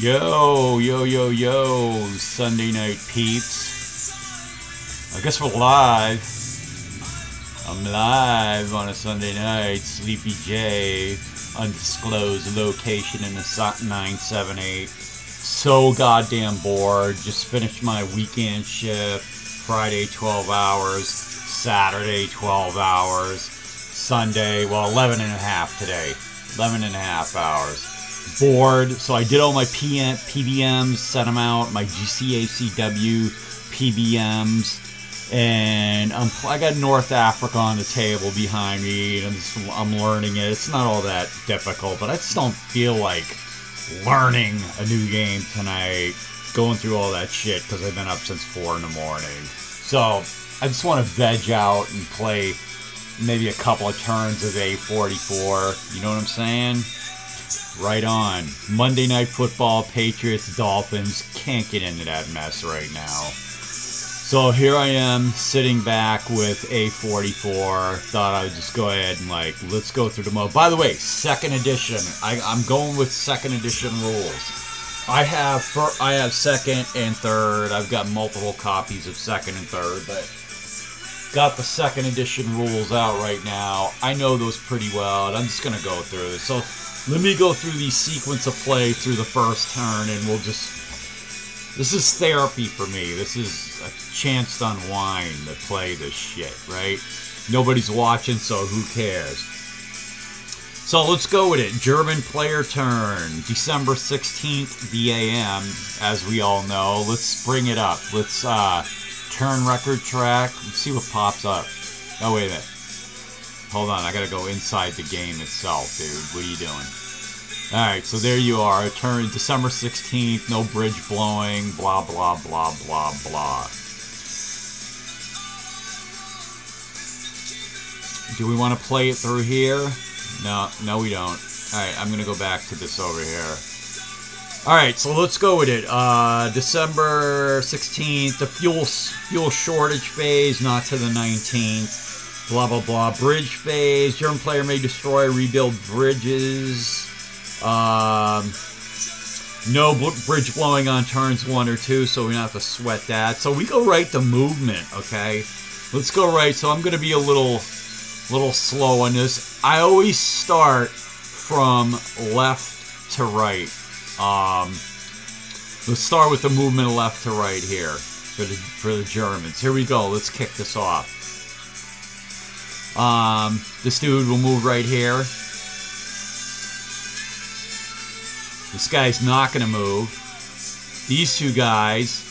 Yo, yo, yo, yo, Sunday night peeps. I guess we're live. I'm live on a Sunday night. Sleepy J, undisclosed location in the 978. So goddamn bored. Just finished my weekend shift. Friday, 12 hours. Saturday, 12 hours. Sunday, well, 11 and a half today. 11 and a half hours. Bored, so I did all my PBMs, set them out, my GCACW PBMs, and I got North Africa on the table behind me, and I'm learning it. It's not all that difficult, but I just don't feel like learning a new game tonight, going through all that shit, because I've been up since 4 in the morning. So I just want to veg out and play maybe a couple of turns of A44, you know what I'm saying? Right on. Monday Night Football, Patriots, Dolphins. Can't get into that mess right now. So here I am, sitting back with A44. Thought I would just go ahead and, let's go through the mode. By the way, second edition. I'm going with second edition rules. I have second and third. I've got multiple copies of second and third, but got the second edition rules out right now. I know those pretty well, and I'm just going to go through this. So let me go through the sequence of play through the first turn, and this is therapy for me. This is a chance to unwind, to play this shit, right? Nobody's watching, so who cares? So let's go with it. German player turn, December 16th, the AM, as we all know. Let's bring it up. Let's turn record track. Let's see what pops up. Oh, wait a minute. Hold on, I gotta go inside the game itself, dude. What are you doing? Alright, so there you are. Turn December 16th, no bridge blowing, blah, blah, blah, blah, blah. Do we want to play it through here? No, we don't. Alright, I'm gonna go back to this over here. Alright, so let's go with it. December 16th, the fuel shortage phase, not to the 19th. Blah, blah, blah. Bridge phase. German player may destroy, rebuild bridges. No bridge blowing on turns 1 or 2, so we don't have to sweat that. So we go right to movement, okay? Let's go right. So I'm going to be a little slow on this. I always start from left to right. Let's start with the movement of left to right here for the Germans. Here we go. Let's kick this off. This dude will move right here. This guy's not going to move. These two guys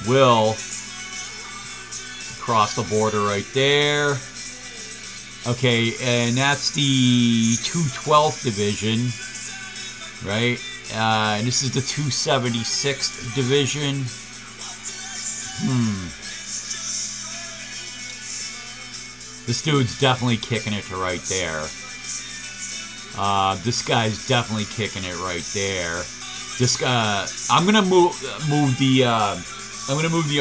will cross the border right there. Okay, and that's the 212th Division, right? And this is the 276th Division. This dude's definitely kicking it to right there. This guy's definitely kicking it right there. This guy, I'm gonna move the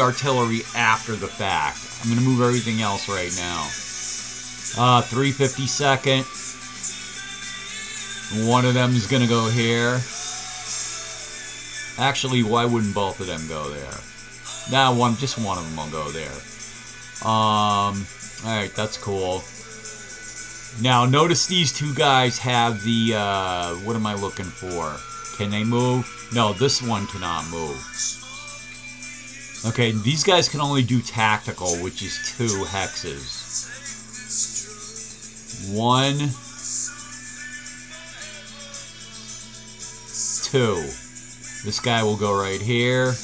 artillery after the fact. I'm gonna move everything else right now. 352nd. One of them is gonna go here. Actually, why wouldn't both of them go there? Nah, just one of them will go there. Alright, that's cool. Now, notice these two guys have the, what am I looking for? Can they move? No, this one cannot move. Okay, these guys can only do tactical, which is 2 hexes. 1, 2. This guy will go right here.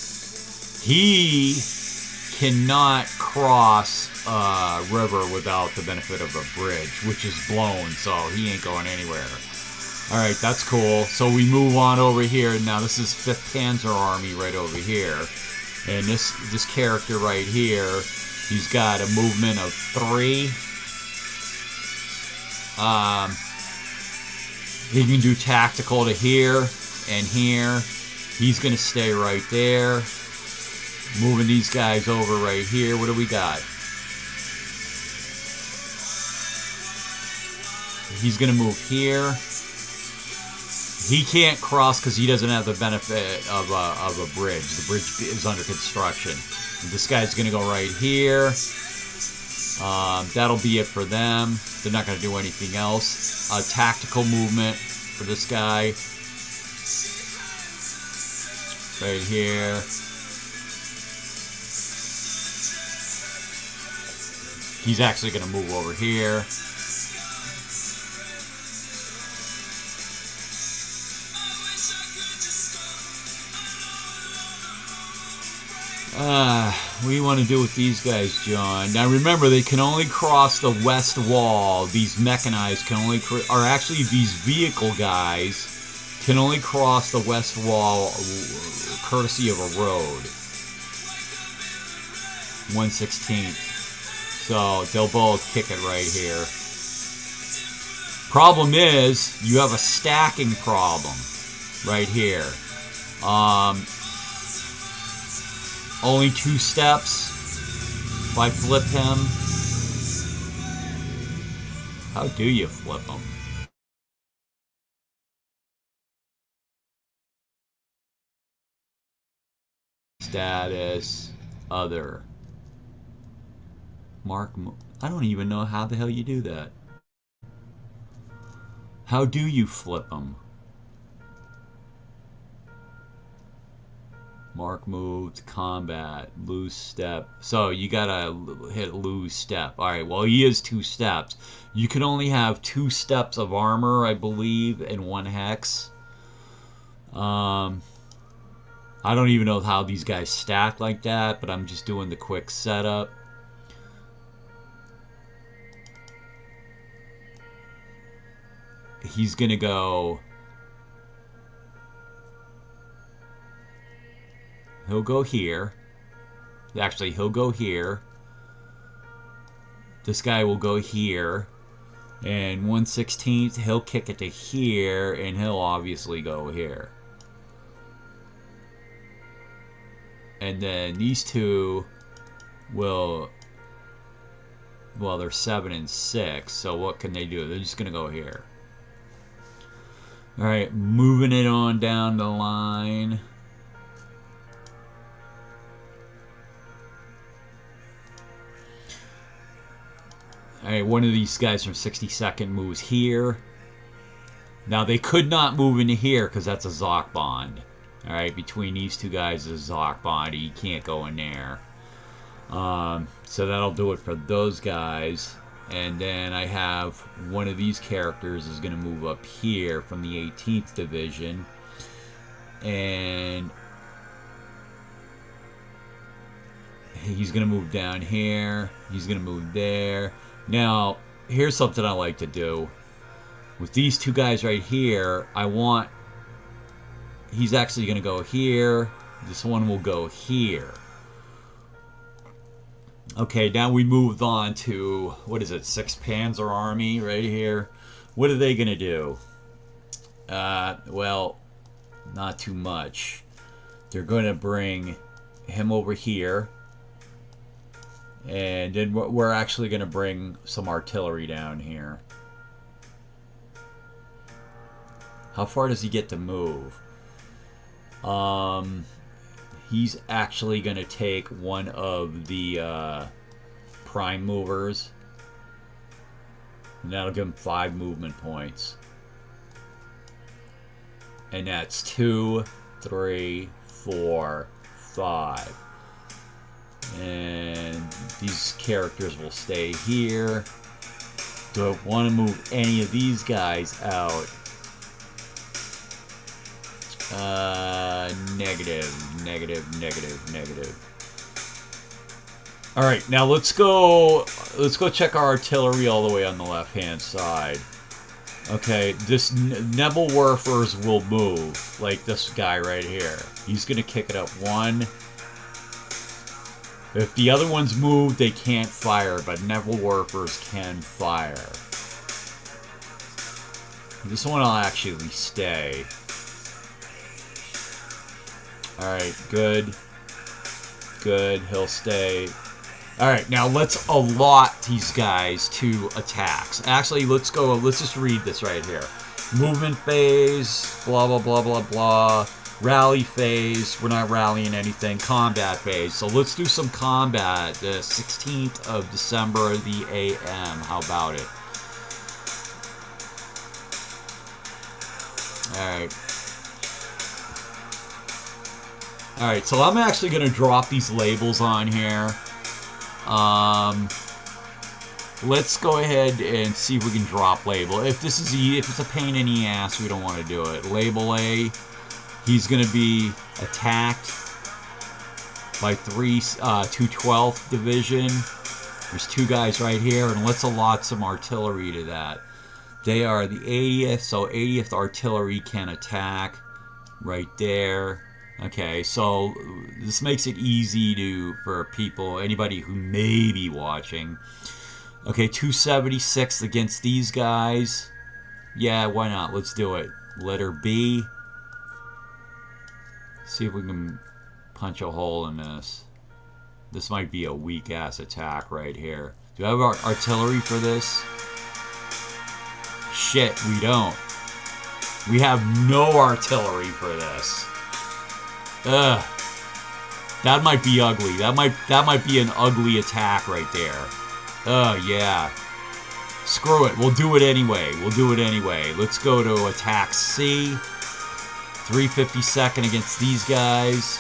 He cannot cross river without the benefit of a bridge, which is blown, so he ain't going anywhere. Alright, that's cool. So we move on over here. Now this is 5th Panzer Army right over here. And this character right here, he's got a movement of 3. He can do tactical to here and here. He's going to stay right there. Moving these guys over right here. What do we got? He's going to move here. He can't cross because he doesn't have the benefit of a bridge. The bridge is under construction. This guy's going to go right here. That'll be it for them. They're not going to do anything else. A tactical movement for this guy. Right here. He's actually going to move over here. What do you want to do with these guys, John? Now remember, they can only cross the west wall. These mechanized can only, or actually these vehicle guys can only cross the west wall courtesy of a road. 1/16. So they'll both kick it right here. Problem is, you have a stacking problem right here. Only 2 steps. If I flip him, how do you flip him? Status, other. Mark, I don't even know how the hell you do that. How do you flip them? Mark moved, combat, lose step. So you gotta hit lose step. Alright, well he is 2 steps. You can only have 2 steps of armor, I believe, in 1 hex. I don't even know how these guys stack like that, but I'm just doing the quick setup. He's gonna go... He'll go here. Actually, he'll go here. This guy will go here. And 1/16, he'll kick it to here, and he'll obviously go here. And then these two will... Well, they're 7 and 6, so what can they do? They're just going to go here. Alright, moving it on down the line. Alright, one of these guys from 62nd moves here. Now, they could not move into here because that's a Zoc bond. Alright, between these 2 guys is a Zoc bond. You can't go in there. So that'll do it for those guys. And then I have one of these characters is going to move up here from the 18th Division. And he's going to move down here. He's going to move there. Now, here's something I like to do. With these 2 guys right here, I want... He's actually going to go here. This one will go here. Okay, now we moved on to, what is it, 6th Panzer Army right here. What are they going to do? Well, not too much. They're going to bring him over here. And then we're actually going to bring some artillery down here. How far does he get to move? He's actually going to take one of the prime movers. And that'll give him 5 movement points. And that's 2, 3, 4, 5. And these characters will stay here. Don't want to move any of these guys out. Negative. Alright, now let's go check our artillery all the way on the left-hand side. Okay, this Nebelwerfers will move, like this guy right here. He's gonna kick it up 1. If the other ones move, they can't fire, but Nebelwerfers can fire. This one will actually stay. Alright, good. Good, he'll stay. Alright, now let's allot these guys to attacks. Actually, let's just read this right here. Movement phase, blah, blah, blah, blah, blah. Rally phase, we're not rallying anything. Combat phase. So let's do some combat. The 16th of December, the AM. How about it? Alright. Alright, so I'm actually going to drop these labels on here. Let's go ahead and see if we can drop label. If this is if it's a pain in the ass, we don't want to do it. Label A, he's going to be attacked by 212th Division. There's two guys right here, and let's allot some artillery to that. They are the 80th, so 80th Artillery can attack right there. Okay, so this makes it easy for people, anybody who may be watching. Okay, 276 against these guys. Yeah, why not? Let's do it. Letter B. See if we can punch a hole in this. This might be a weak-ass attack right here. Do I have our artillery for this? Shit, we don't. We have no artillery for this. Ugh. That might be ugly. That might be an ugly attack right there. Oh, yeah. Screw it. We'll do it anyway. We'll do it anyway. Let's go to attack C. 352nd against these guys.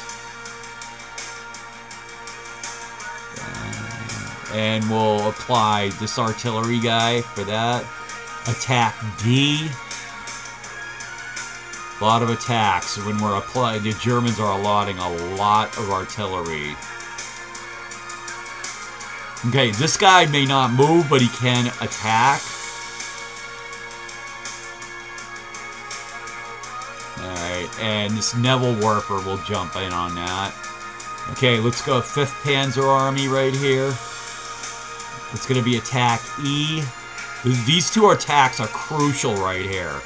And we'll apply this artillery guy for that. Attack D. A lot of attacks. When we're applying, the Germans are allotting a lot of artillery. Okay, this guy may not move, but he can attack. Alright, and this Neville Werfer will jump in on that. Okay, let's go 5th Panzer Army right here. It's going to be attack E. These two attacks are crucial right here.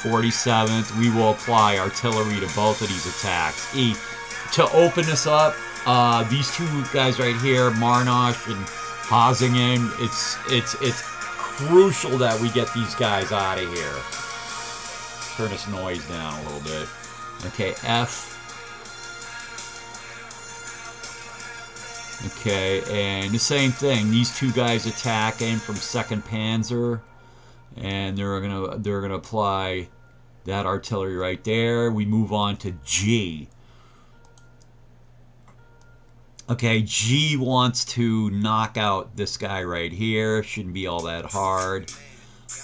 47th, we will apply artillery to both of these attacks. E. To open this up, these two guys right here, Marnosh and Hosingen, it's crucial that we get these guys out of here. Turn this noise down a little bit. Okay, F. Okay, and the same thing. These two guys attack in from 2nd Panzer, and they're gonna apply that artillery right there. We move on to G. Okay, G wants to knock out this guy right here. Shouldn't be all that hard.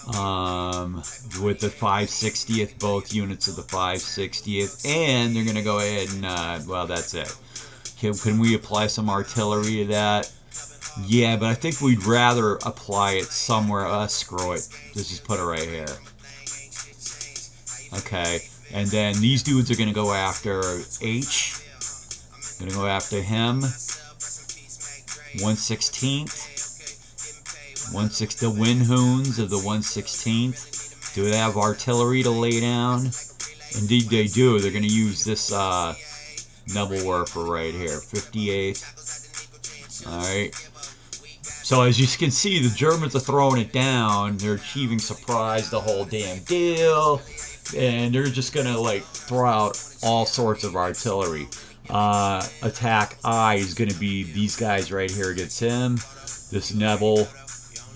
With the 560th, both units of the 560th, and they're gonna go ahead and well, that's it. Can we apply some artillery to that? Yeah, but I think we'd rather apply it somewhere. Screw it. Let's just put it right here. Okay, and then these dudes are going to go after H. Going to go after him. 116th. The Windhoons of the 116th. Do they have artillery to lay down? Indeed they do. They're going to use this Neville Werfer right here. 58th. Alright. So as you can see, the Germans are throwing it down. They're achieving surprise the whole damn deal. And they're just going to like throw out all sorts of artillery. Attack I is going to be these guys right here against him. This Neville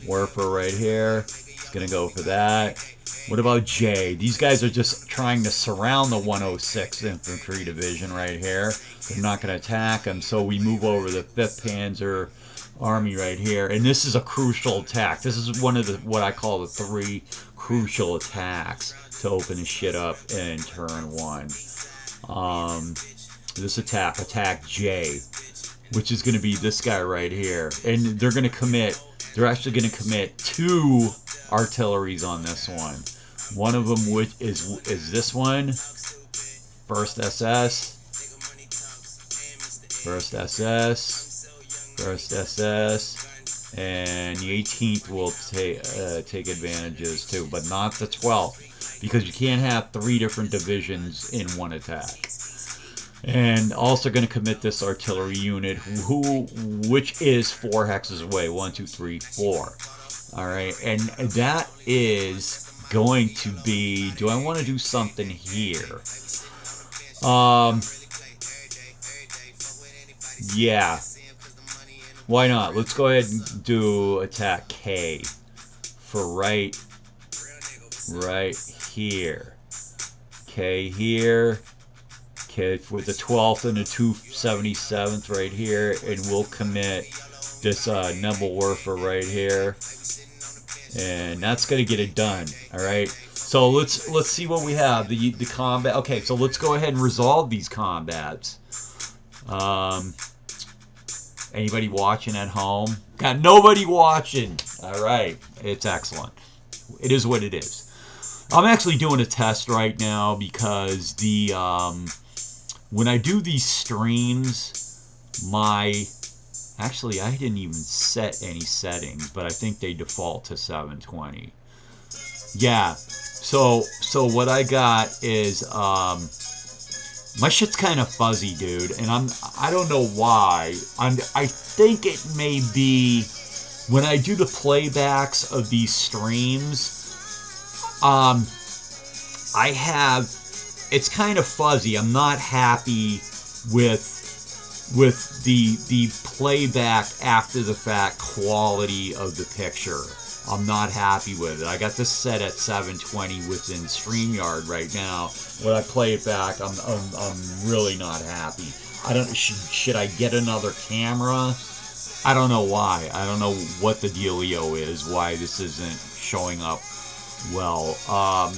Werfer right here. It's going to go for that. What about J? These guys are just trying to surround the 106th Infantry Division right here. They're not going to attack them, so we move over the 5th Panzer Army right here. And this is a crucial attack. This is one of the what I call the 3 crucial attacks to open this shit up in turn 1. This attack J, which is going to be this guy right here. And they're going to commit, they're actually going to commit 2 artilleries on this one. One of them which is this one. First SS. And the 18th will take advantages too, but not the 12th, because you can't have 3 different divisions in one attack. And also going to commit this artillery unit, which is 4 hexes away. 1, 2, 3, 4. All right, and that is going to be. Do I want to do something here? Yeah. Why not? Let's go ahead and do attack K for right here. K here. K with the 12th and the 277th right here, and we'll commit this Nebelwerfer right here, and that's gonna get it done. All right. So let's see what we have. The combat. Okay, so let's go ahead and resolve these combats. Anybody watching at home? Got nobody watching. All right, it's excellent. It is what it is. I'm actually doing a test right now because the when I do these streams, actually I didn't even set any settings, but I think they default to 720. Yeah. So what I got is my shit's kind of fuzzy, dude, and I don't know why. I think it may be when I do the playbacks of these streams. I have, it's kind of fuzzy. I'm not happy with the playback after the fact quality of the picture. I'm not happy with it. I got this set at 720 within StreamYard right now. When I play it back, I'm really not happy. I don't. Should I get another camera? I don't know why. I don't know what the dealio is. Why this isn't showing up well. I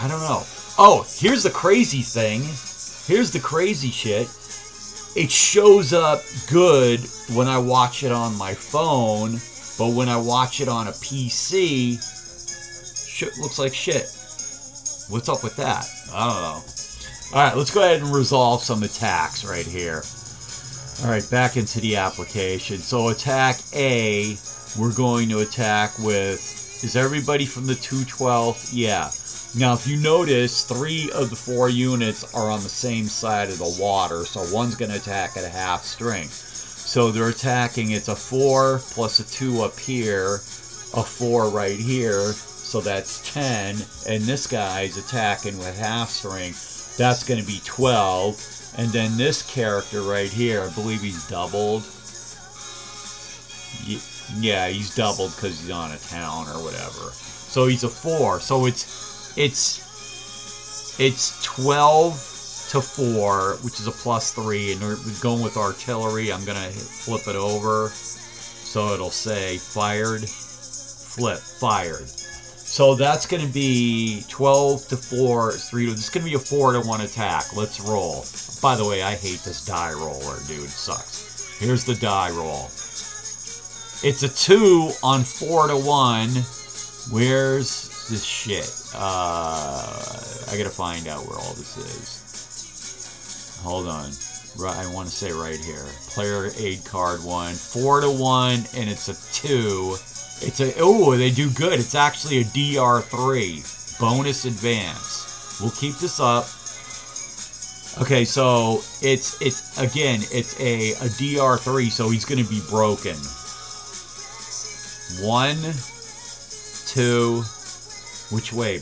don't know. Oh, here's the crazy thing. Here's the crazy shit. It shows up good when I watch it on my phone. But when I watch it on a PC, shit looks like shit. What's up with that? I don't know. Alright, let's go ahead and resolve some attacks right here. Alright, back into the application. So attack A, we're going to attack with... Is everybody from the 212th? Yeah. Now, if you notice, 3 of the 4 units are on the same side of the water, so one's going to attack at a half strength. So they're attacking, it's a 4 plus a 2 up here, a 4 right here, so that's 10, and this guy's attacking with half strength, that's going to be 12, and then this character right here, I believe he's doubled. Yeah, he's doubled because he's on a town or whatever. So he's a 4, so it's 12 to 4, which is a +3, and we're going with artillery. I'm gonna flip it over so it'll say fired, flip, fired. So that's gonna be 12 to 4, 3 to, this is gonna be a 4 to 1 attack. Let's roll. By the way, I hate this die roller, dude. It sucks. Here's the die roll. It's a 2 on 4 to 1. Where's this shit? I gotta find out where all this is. Hold on. Right, I want to say right here. Player aid card 1. 4 to 1, and it's a 2. It's a, oh, they do good. It's actually a DR3. Bonus advance. We'll keep this up. Okay, so it's again, it's a DR3, so he's going to be broken. 1, 2, which way?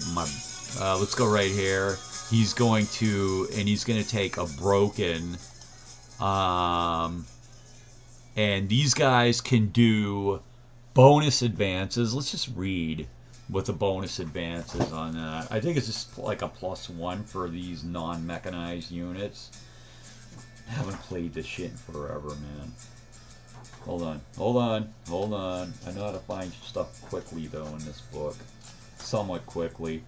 Let's go right here. He's going to, and he's going to take a broken, and these guys can do bonus advances. Let's just read what the bonus advances on that. I think it's just like a +1 for these non-mechanized units. I haven't played this shit in forever, man. Hold on. I know how to find stuff quickly, though, in this book. Somewhat quickly.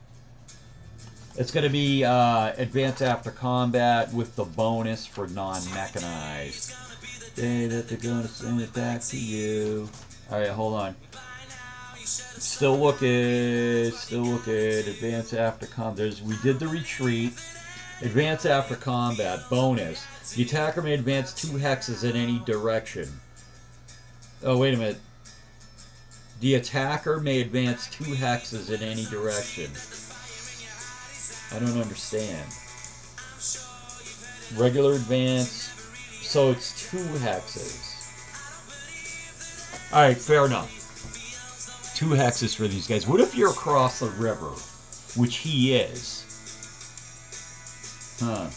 It's going to be advance after combat with the bonus for non-mechanized. Say that they're going to send it back to you. Alright, hold on. Still looking. Advance after combat. We did the retreat. Advance after combat. Bonus. The attacker may advance 2 hexes in any direction. Oh, wait a minute. The attacker may advance 2 hexes in any direction. I don't understand. Regular advance, so it's 2 hexes. Alright, fair enough. 2 hexes for these guys. What if you're across the river? Which he is. Huh.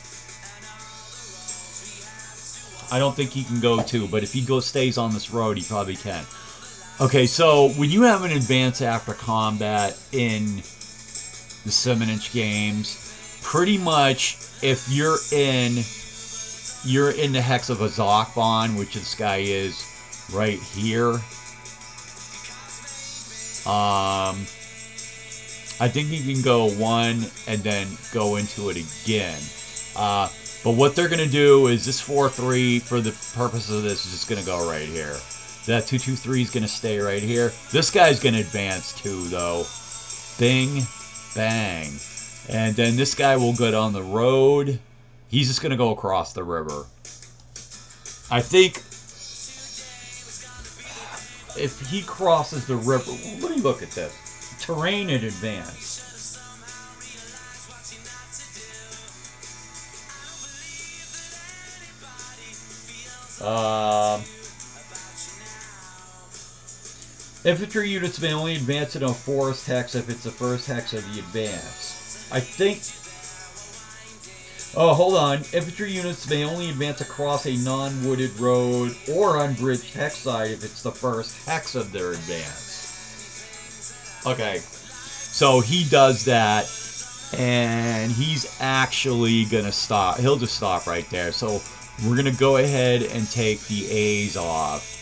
I don't think he can go 2, but if he stays on this road, he probably can. Okay, so when you have an advance after combat in the 7-inch games, pretty much if you're in the hex of a Zokbon, which this guy is right here. I think you can go 1 and then go into it again. But what they're going to do is this 4-3, for the purpose of this, is just going to go right here. That 2-2-3 is going to stay right here. This guy's going to advance 2, though. Bing, bang. And then this guy will go down the road. He's just going to go across the river. I think if he crosses the river... Let me look at this. Terrain in advance. Infantry units may only advance in a forest hex if it's the first hex of the advance. I think... Oh, hold on. Infantry units may only advance across a non-wooded road or unbridged hex side if it's the first hex of their advance. Okay. So he does that, and he's actually going to stop. He'll just stop right there. So we're going to go ahead and take the A's off.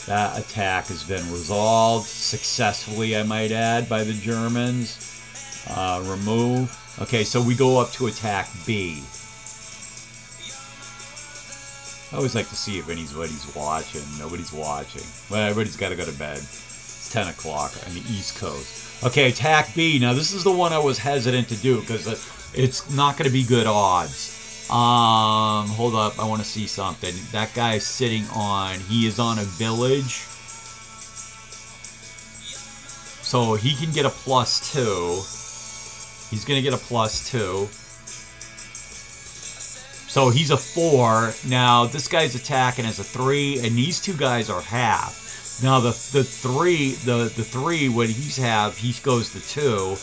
That attack has been resolved successfully, I might add, by the Germans. Remove. Okay, so we go up to attack B. I always like to see if anybody's watching. Nobody's watching. Well, everybody's got to go to bed. It's 10 o'clock on the East Coast. Okay, attack B. Now, this is the one I was hesitant to do because it's not going to be good odds. Hold up. I want to see something. That guy is sitting on... He is on a village. So he can get a +2. He's going to get a +2. So he's a 4. Now, this guy's attacking as a 3, and these two guys are half. Now, the 3, when he's half, he goes to 2,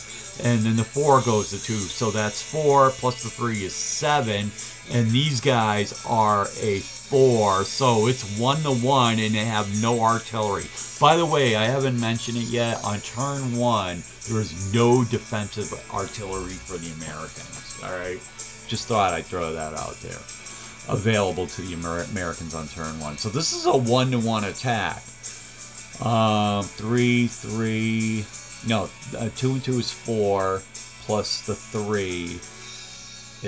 and then the 4 goes to 2. So that's 4 plus the 3 is 7, and these guys are a 4. So it's 1-to-1, and they have no artillery. By the way, I haven't mentioned it yet. On turn 1, there is no defensive artillery for the Americans. All right, just thought I'd throw that out there. Available to the Americans on turn 1. So this is a 1-to-1 attack. 3. No, 2 and 2 is 4, plus the 3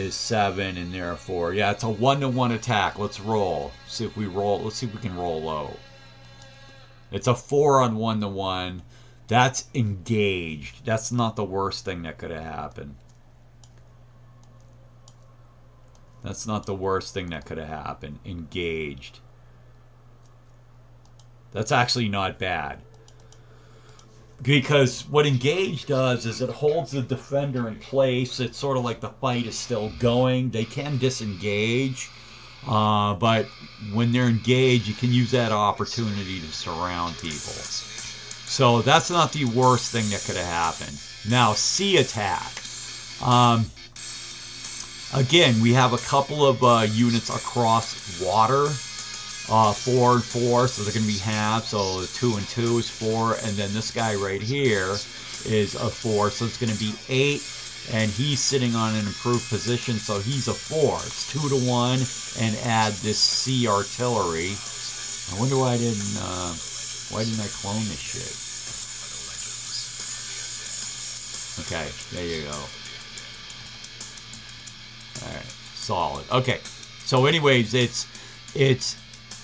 is 7, and therefore, yeah, it's a 1-to-1 attack. Let's roll. See if we roll. Let's see if we can roll low. It's a 4 on 1-to-1. That's engaged. That's not the worst thing that could have happened. That's not the worst thing that could have happened. Engaged. That's actually not bad. Because what engage does is it holds the defender in place. It's sort of like the fight is still going. They can disengage. But when they're engaged, you can use that opportunity to surround people. So that's not the worst thing that could have happened. Now, sea attack. Again, we have a couple of units across water. 4 and 4, so they're going to be half. So 2 and 2 is 4, and then this guy right here is a 4, so it's going to be 8. And he's sitting on an improved position, so he's a 4. It's 2-to-1, and add this sea artillery. I wonder why I didn't. Why didn't I clone this shit? Okay, there you go. All right, solid. Okay, so anyways, it's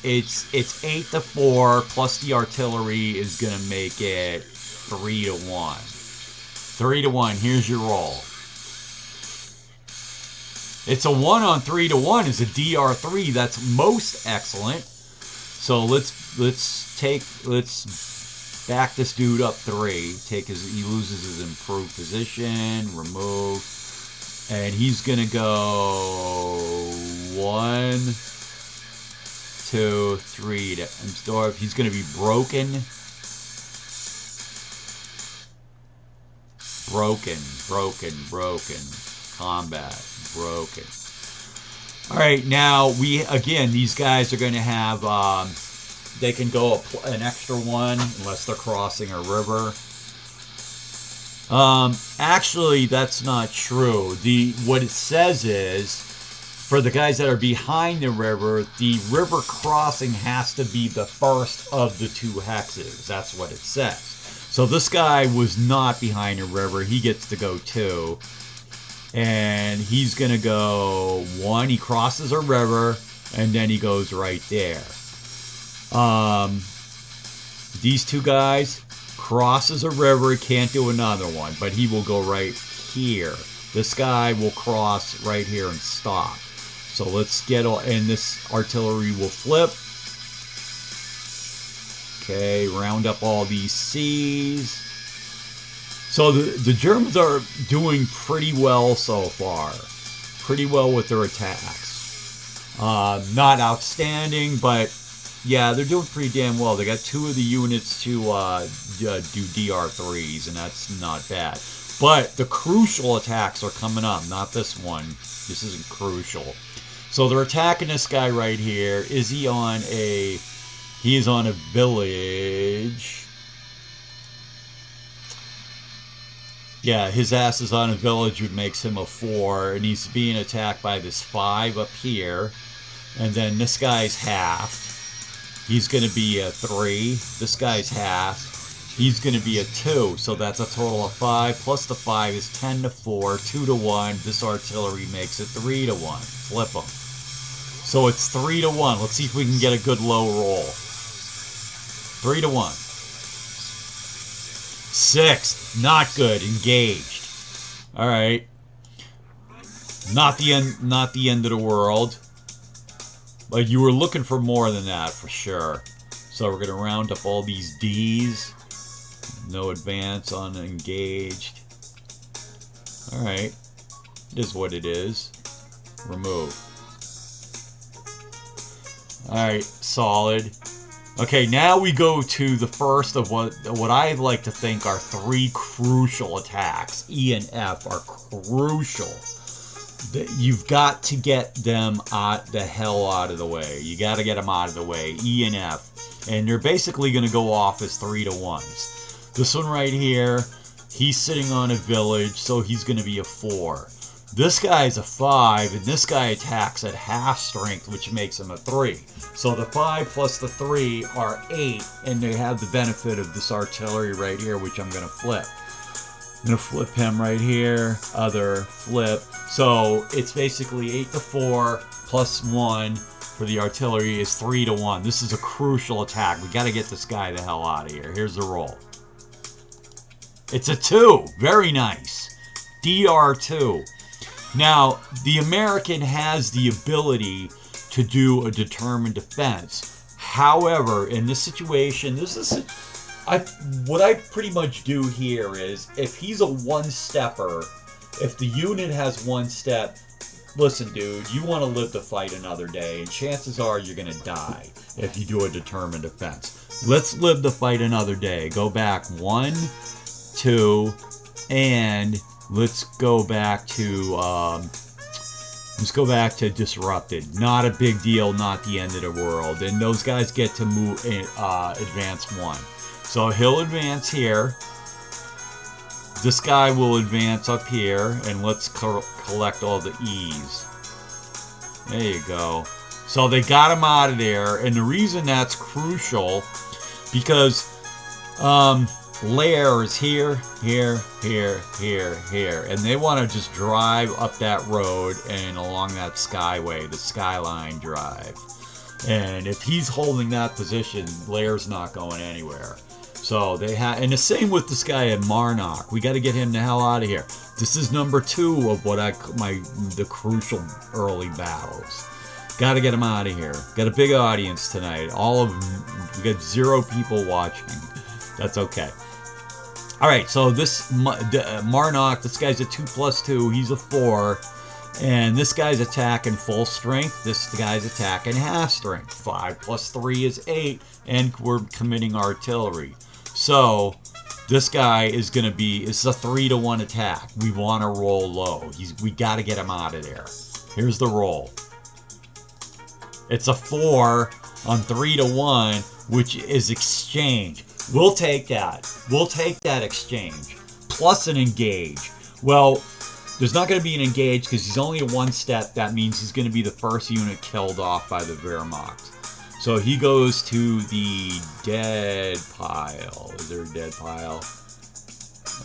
8-to-4 plus the artillery is gonna make it 3-to-1. 3-to-1. Here's your roll. It's a 1 on 3-to-1 is a DR3. That's most excellent. So let's back this dude up 3. He loses his improved position. Remove, and he's gonna go 1, 2, 3 to Emsdorf. He's going to be broken. Broken. Combat. Broken. Alright, now these guys are going to have, they can go an extra one unless they're crossing a river. Actually, that's not true. What it says is, for the guys that are behind the river crossing has to be the first of the 2 hexes. That's what it says. So this guy was not behind a river. He gets to go 2. And he's going to go 1. He crosses a river, and then he goes right there. These 2 guys crosses a river. He can't do another one, but he will go right here. This guy will cross right here and stop. So let's get all, and this artillery will flip. Okay, round up all these C's. So the Germans are doing pretty well so far. Pretty well with their attacks. Not outstanding, but yeah, they're doing pretty damn well. They got 2 of the units to do DR3s, and that's not bad. But the crucial attacks are coming up, not this one. This isn't crucial. So they're attacking this guy right here. Is he on a... He is on a village. Yeah, his ass is on a village, which makes him a 4. And he's being attacked by this 5 up here. And then this guy's halved. He's going to be a 3. This guy's halved. He's going to be a 2. So that's a total of 5. Plus the 5 is 10 to 4. 2 to 1. This artillery makes it 3 to 1. Flip them. So it's 3 to 1. Let's see if we can get a good low roll. 3 to 1. 6. Not good. Engaged. Alright. Not the end of the world. But you were looking for more than that for sure. So we're going to round up all these D's. No advance on engaged. Alright. It is what it is. Remove. Alright, solid. Okay, now we go to the first of what I like to think are 3 crucial attacks. E and F are crucial. You've got to get them the hell out of the way. You got to get them out of the way. E and F. And they're basically going to go off as 3 to 1s. This one right here, he's sitting on a village, so he's going to be a 4. This guy's a 5, and this guy attacks at half strength, which makes him a 3. So the 5 plus the 3 are 8, and they have the benefit of this artillery right here, which I'm going to flip. I'm going to flip him right here, other, flip. So it's basically 8 to 4 plus 1 for the artillery is 3 to 1. This is a crucial attack. We got to get this guy the hell out of here. Here's the roll. It's a 2. Very nice. DR2. Now, the American has the ability to do a determined defense. However, in this situation, what I pretty much do here is, if he's a one-stepper, if the unit has 1 step, listen, dude, you want to live to fight another day, and chances are you're going to die if you do a determined defense. Let's live to fight another day. Go back 1, 2, and let's go back to disrupted. Not a big deal, not the end of the world. And those guys get to move advance 1. So he'll advance here. This guy will advance up here, and let's collect all the E's. There you go. So they got him out of there, and the reason that's crucial, because Lair is here, here, here, here, here, and they want to just drive up that road and along that skyway, the Skyline Drive. And if he's holding that position, Lair's not going anywhere. So they have, and the same with this guy at Marnock. We got to get him the hell out of here. This is number 2 of what the crucial early battles. Got to get him out of here. Got a big audience tonight. All of them. We got 0 people watching. That's okay. All right. So this Marnock, this guy's a 2+2. He's a 4, And this guy's attacking full strength. This guy's attacking half strength. 5 plus 3 is 8. And we're committing artillery. So this guy is going to be, it's a 3-to-1 attack. We want to roll low. We got to get him out of there. Here's the roll. It's a 4 on 3-to-1, which is exchange. We'll take that. We'll take that exchange. Plus an engage. Well, there's not going to be an engage because he's only a 1 step. That means he's going to be the first unit killed off by the Wehrmacht. So he goes to the dead pile. Is there a dead pile?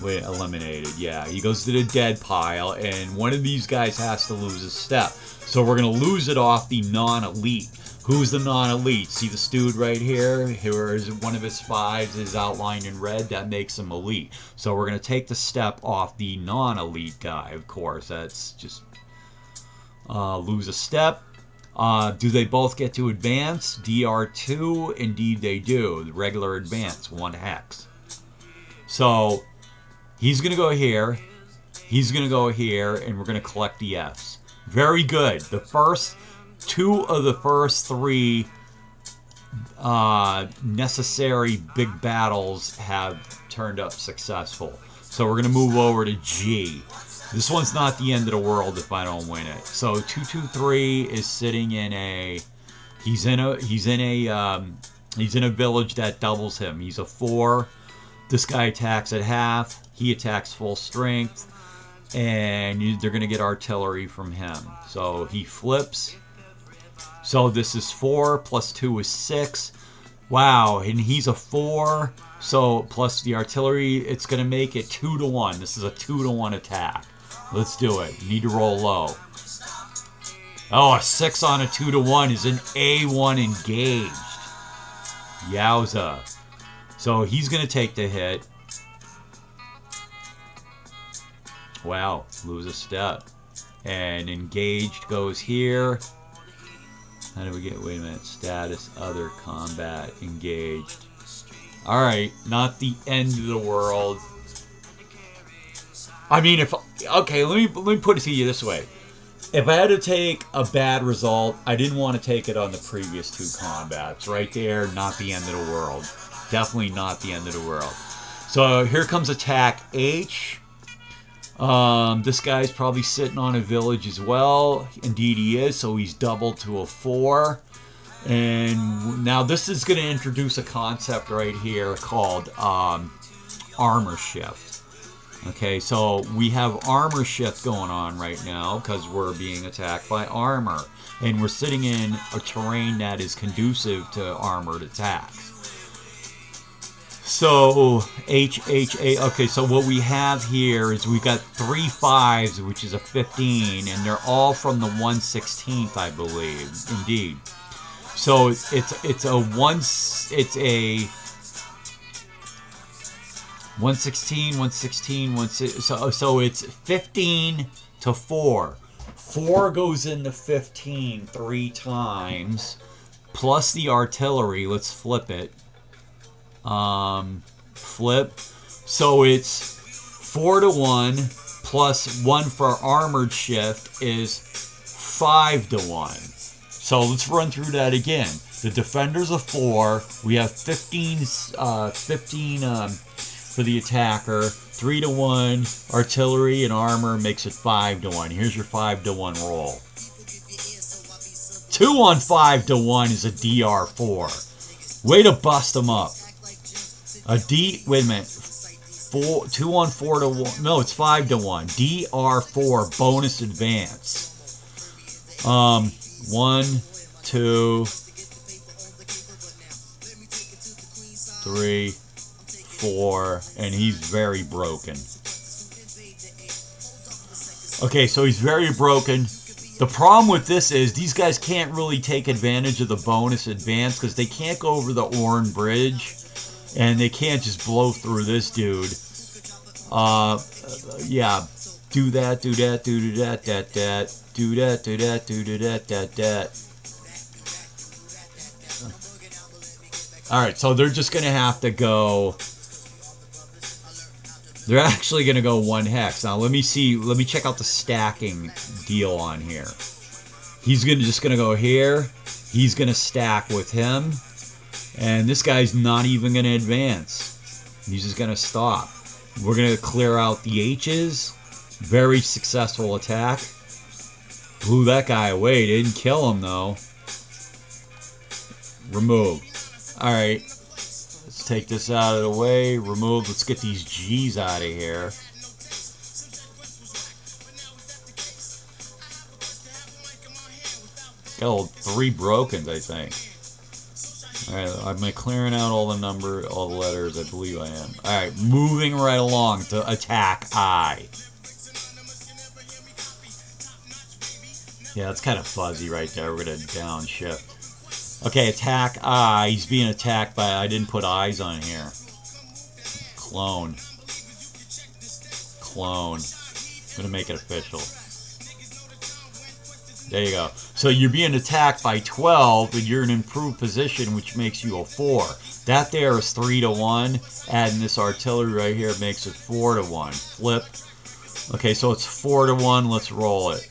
Wait, eliminated. Yeah, he goes to the dead pile, and one of these guys has to lose a step. So we're going to lose it off the non-elite. Who's the non-elite? See this dude right here? Here is one of his 5s is outlined in red. That makes him elite. So we're going to take the step off the non-elite guy, of course. That's just lose a step. Do they both get to advance? DR2, indeed they do. The regular advance, 1 hex. So he's going to go here. He's going to go here, and we're going to collect the Fs. Very good. The first 2 of the first 3 necessary big battles have turned up successful. So we're going to move over to G. This one's not the end of the world if I don't win it. So 223 is sitting in a, he's in a village that doubles him. He's a 4. This guy attacks at half. He attacks full strength, and they're going to get artillery from him. So he flips. So this is 4 plus 2 is 6. Wow, and he's a 4. So plus the artillery, it's going to make it 2-to-1. This is a 2-to-1 attack. Let's do it. You need to roll low. Oh, a 6 on a 2-to-1 is an A1 engaged. Yowza. So he's going to take the hit. Wow, lose a step. And engaged goes here. How do we get, wait a minute, status, other, combat, engaged. Alright, not the end of the world. I mean, if, okay, let me put it to you this way. If I had to take a bad result, I didn't want to take it on the previous 2 combats. Right there, not the end of the world. Definitely not the end of the world. So here comes attack H. This guy's probably sitting on a village as well. Indeed he is, so he's doubled to a 4. And now this is going to introduce a concept right here called armor shift. Okay, so we have armor shift going on right now because we're being attacked by armor. And we're sitting in a terrain that is conducive to armored attacks. So, okay, so what we have here is we've got 3 5s, which is a 15, and they're all from the 1/16th, I believe. Indeed. So it's a 116, 116, so it's 15 to 4. 4 goes into 15 3 times, plus the artillery. Let's flip it. Flip. So it's 4-to-1 plus 1 for armored shift is 5-to-1. So let's run through that again. The defender's a 4. We have 15 for the attacker. 3-to-1 artillery and armor makes it 5-to-1. Here's your 5-to-1 roll. 2 on 5-to-1 is a DR4. Way to bust them up. Wait a minute. 2 on 4-to-1. No, it's 5-to-1. DR4 bonus advance. 1, 2, 3, 4, and he's very broken. Okay, so he's very broken. The problem with this is these guys can't really take advantage of the bonus advance because they can't go over the Orne Bridge, and they can't just blow through this dude. Yeah, do that, do that, do that, that, do that, do that, do that, that. Alright, so they're just going to have to go They're actually going to go 1 hex. Now, let me see. Let me check out the stacking deal on here. He's just going to go here. He's going to stack with him. And this guy's not even going to advance. He's just going to stop. We're going to clear out the H's. Very successful attack. Blew that guy away. Didn't kill him, though. Remove. Alright. Let's take this out of the way. Remove. Let's get these G's out of here. Got 3 brokens, I think. Alright, I'm clearing out all the letters. I believe I am. Alright, moving right along to attack I. Yeah, that's kind of fuzzy right there. We're going to downshift. Okay, attack I. He's being attacked by... I didn't put eyes on here. Clone. Clone. I'm going to make it official. There you go. So you're being attacked by 12, and you're in an improved position, which makes you a 4. That there is 3 to 1. Adding this artillery right here makes it 4 to 1. Flip. Okay, so it's 4 to 1. Let's roll it.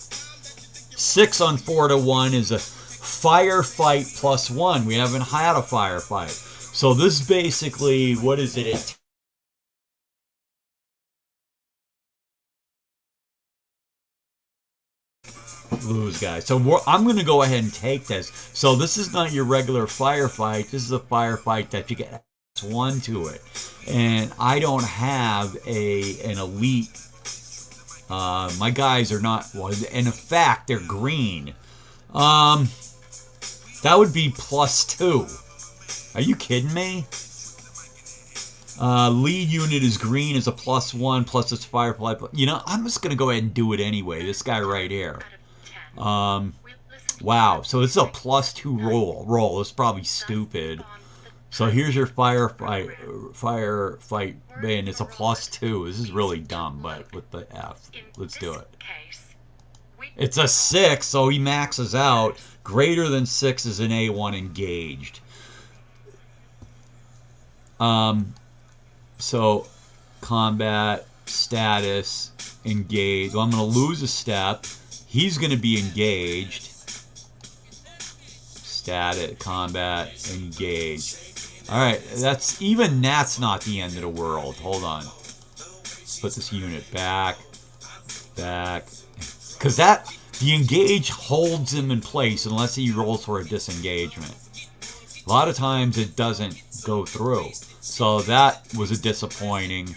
6 on 4 to 1 is a firefight +1. We haven't had a firefight. So this basically, what is it? Lose, guys. So I'm going to go ahead and take this. So this is not your regular firefight. This is a firefight that you get +1 to it. And I don't have an elite. My guys are not, well, and in fact, they're green. That would be +2. Are you kidding me? Lead unit is green, is a +1, plus its firefight. You know, I'm just going to go ahead and do it anyway. This guy right here. Wow, so this is a +2 roll. It's probably stupid. So here's your firefight, man. It's a +2. This is really dumb, but with the F, let's do it. It's a 6, so he maxes out. Greater than 6 is an A1 engaged. So combat status engaged. Well, I'm going to lose a step. He's going to be engaged. Status combat engaged. Alright, that's not the end of the world. Hold on. Put this unit back. Because the engage holds him in place unless he rolls for a disengagement. A lot of times it doesn't go through. So that was a disappointing.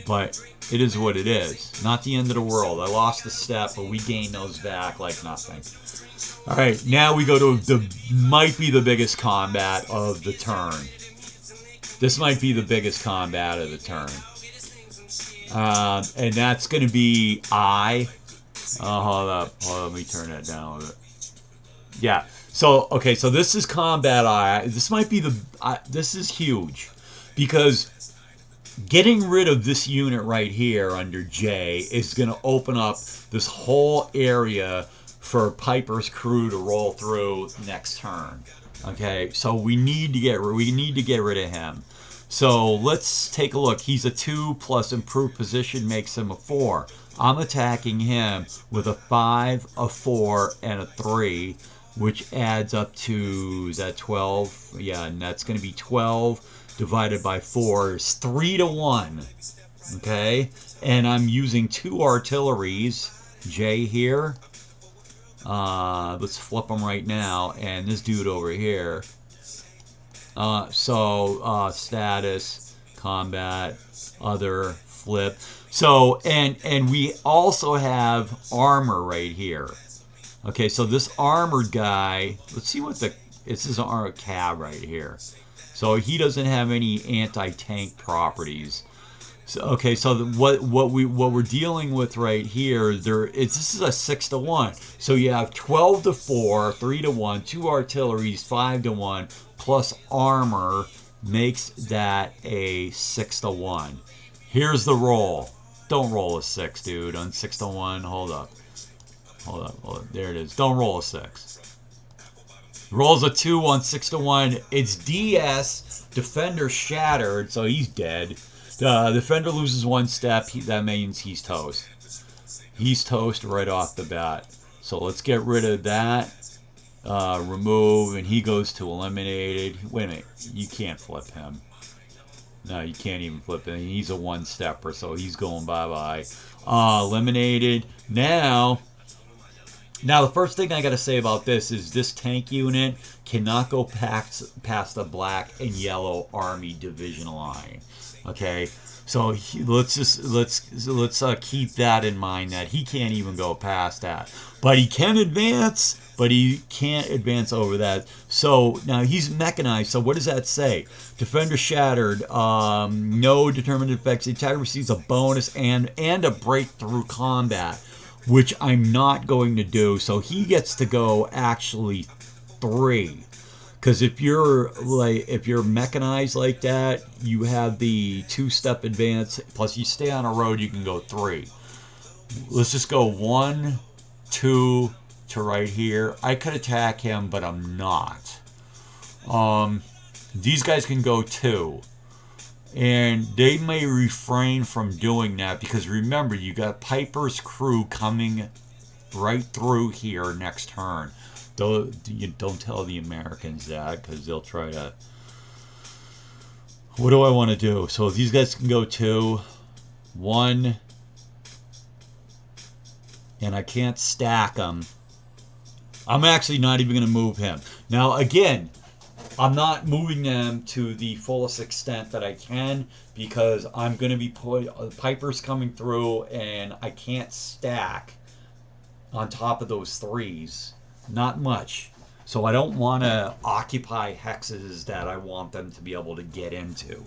But it is what it is. Not the end of the world. I lost a step, but we gained those back like nothing. Alright, now we go to might be the biggest combat of the turn. This might be the biggest combat of the turn. And that's going to be I. Hold up. Let me turn that down a little bit. Yeah. So, okay, so this is combat I. This might be this is huge. Because getting rid of this unit right here under J is going to open up this whole area for Piper's crew to roll through next turn. Okay, so we need to get rid of him. So let's take a look. He's a 2 plus improved position makes him a 4. I'm attacking him with a 5, a 4, and a 3, which adds up to, is that 12? Yeah, and that's going to be 12 divided by 4 is 3 to 1. Okay, and I'm using 2 artilleries. J here. Let's flip them right now, and this dude over here. Status, combat, other, flip. So, and we also have armor right here. Okay, so this armored guy, let's see what this is our cab right here. So he doesn't have any anti-tank properties. So, okay, so what we're dealing with right here, this is a 6 to 1. So you have 12 to 4, 3 to 1, 2 artilleries, 5 to 1, plus armor makes that a 6 to 1. Here's the roll. Don't roll a 6, dude. On 6 to 1, hold up. There it is. Don't roll a 6. Rolls a 2 on 6 to 1. It's DS. Defender shattered, so he's dead. Defender loses 1 step. That means he's toast. He's toast right off the bat. So let's get rid of that. Remove, and he goes to eliminated. Wait a minute. You can't flip him. No, you can't even flip him. He's a 1-stepper, so he's going bye-bye. Eliminated. Now, the first thing I got to say about this is this tank unit cannot go past the black and yellow army division line. Okay, so let's keep that in mind, that he can't even go past that, but he can advance, but he can't advance over that. So now he's mechanized. So what does that say? Defender shattered. No determined effects. The attacker receives a bonus and a breakthrough combat, which I'm not going to do. So he gets to go actually 3. Because if you're mechanized like that, you have the 2-step advance. Plus, you stay on a road, you can go 3. Let's just go 1, 2 to right here. I could attack him, but I'm not. These guys can go 2. And they may refrain from doing that because remember, you got Piper's crew coming right through here next turn. You don't tell the Americans that because they'll try to. What do I want to do? So these guys can go 2, 1, and I can't stack them. I'm actually not even going to move him. Now again, I'm not moving them to the fullest extent that I can because I'm going to be Piper's coming through and I can't stack on top of those 3s. Not much. So I don't want to occupy hexes that I want them to be able to get into.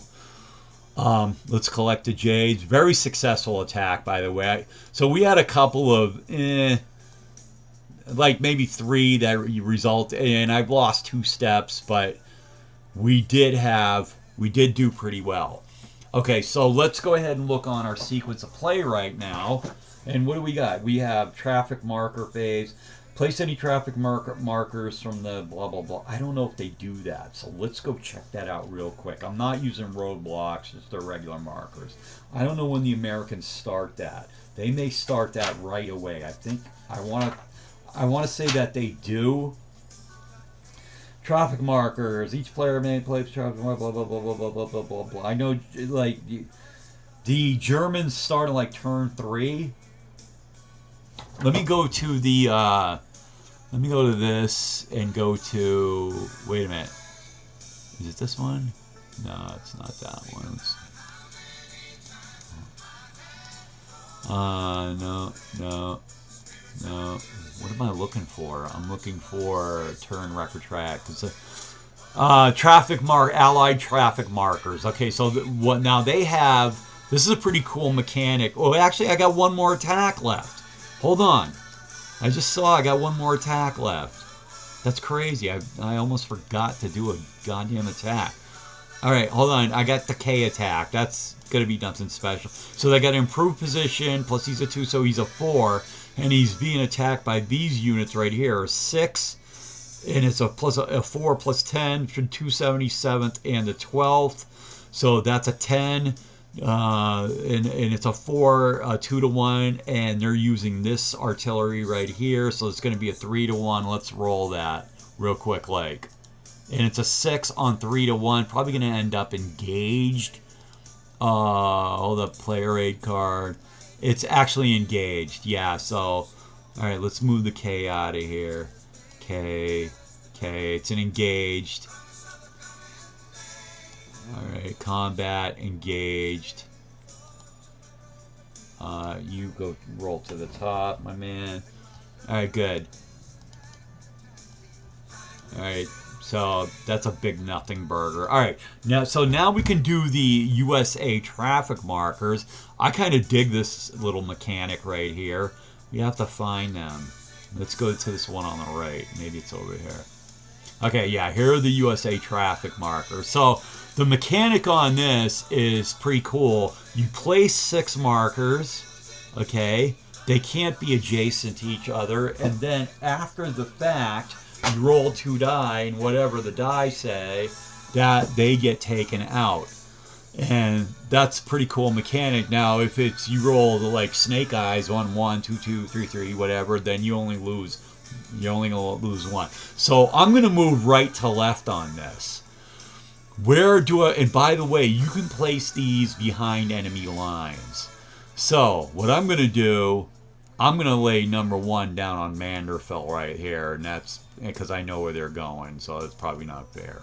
Let's collect the Jades. Very successful attack, by the way. So we had a couple of, like maybe 3 that result, and I've lost 2 steps, but we did do pretty well. Okay, so let's go ahead and look on our sequence of play right now. And what do we got? We have traffic marker phase. Place any traffic markers from the blah, blah, blah. I don't know if they do that, so let's go check that out real quick. I'm not using roadblocks, just the regular markers. I don't know when the Americans start that. They may start that right away. I think I want to say that they do. Traffic markers. Each player may place traffic markers, blah, blah, blah, blah, blah, blah, blah, blah, blah. I know, like, the Germans start in, like, turn 3. Let me go to the, let me go to this and go to, wait a minute. Is it this one? No, it's not that one. No. What am I looking for? I'm looking for turn record track. Allied traffic markers. Okay, so what now they have, this is a pretty cool mechanic. Oh, actually, I got 1 more attack left. Hold on. I just saw I got 1 more attack left. That's crazy. I almost forgot to do a goddamn attack. Alright, hold on. I got the K attack. That's going to be nothing special. So they got improved position, plus he's a 2, so he's a 4. And he's being attacked by these units right here. 6, and it's a 4 plus 10 for 277th and the 12th. So that's a 10. And it's a 4, 2 to 1, and they're using this artillery right here, so it's going to be a 3 to 1. Let's roll that real quick, like, and it's a 6 on 3 to 1. Probably going to end up engaged. Hold up, player aid card. It's actually engaged, yeah. So, all right, let's move the K out of here. K, it's an engaged. Alright, combat, engaged. You go roll to the top, my man. Alright, good. Alright, so that's a big nothing burger. Alright, now we can do the USA traffic markers. I kind of dig this little mechanic right here. We have to find them. Let's go to this one on the right. Maybe it's over here. Okay, yeah, here are the USA traffic markers. So the mechanic on this is pretty cool. You place 6 markers, okay? They can't be adjacent to each other. And then after the fact, you roll 2 die, and whatever the die say, that they get taken out. And that's a pretty cool mechanic. Now, if it's you roll like snake eyes, 1, 1, 2, 2, 3, 3, whatever, then you only lose. You're only gonna lose one. So I'm gonna move right to left on this. Where do I? And by the way, you can place these behind enemy lines. So what I'm gonna do, I'm gonna lay number 1 down on Manderfell right here, and that's because I know where they're going. So it's probably not fair.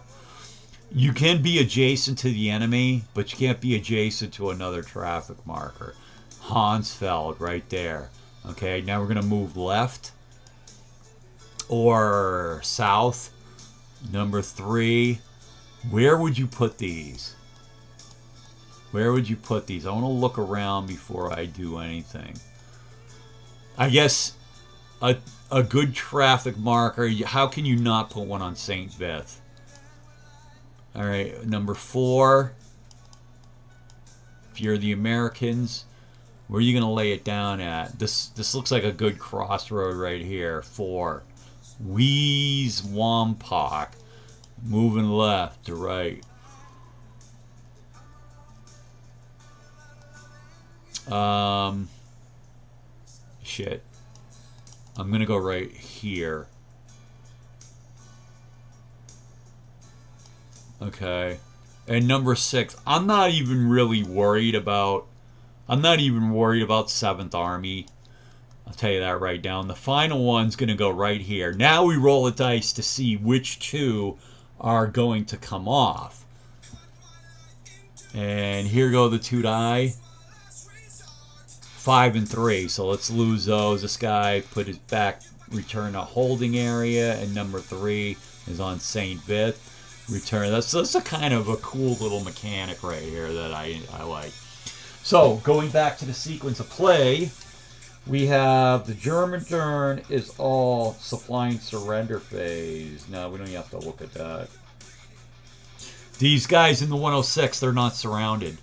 You can be adjacent to the enemy, but you can't be adjacent to another traffic marker. Hansfeld, right there. Okay, now we're going to move left or south. Number 3. Where would you put these? Where would you put these? I want to look around before I do anything. I guess a good traffic marker, how can you not put one on St. Vith? All right, number 4. If you're the Americans, where are you gonna lay it down at? This looks like a good crossroad right here. 4. Wees Wampok, moving left to right. Shit. I'm gonna go right here. Okay. And number 6, I'm not even worried about 7th Army. I'll tell you that right now. The final one's going to go right here. Now we roll the dice to see which 2 are going to come off. And here go the 2 die. 5 and 3. So let's lose those. This guy put his back, return a holding area, and number 3 is on St. Vith. Return. That's a kind of a cool little mechanic right here that I like. So going back to the sequence of play, we have the German turn is all supplying surrender phase. No, we don't have to look at that. These guys in the 106, they're not surrounded.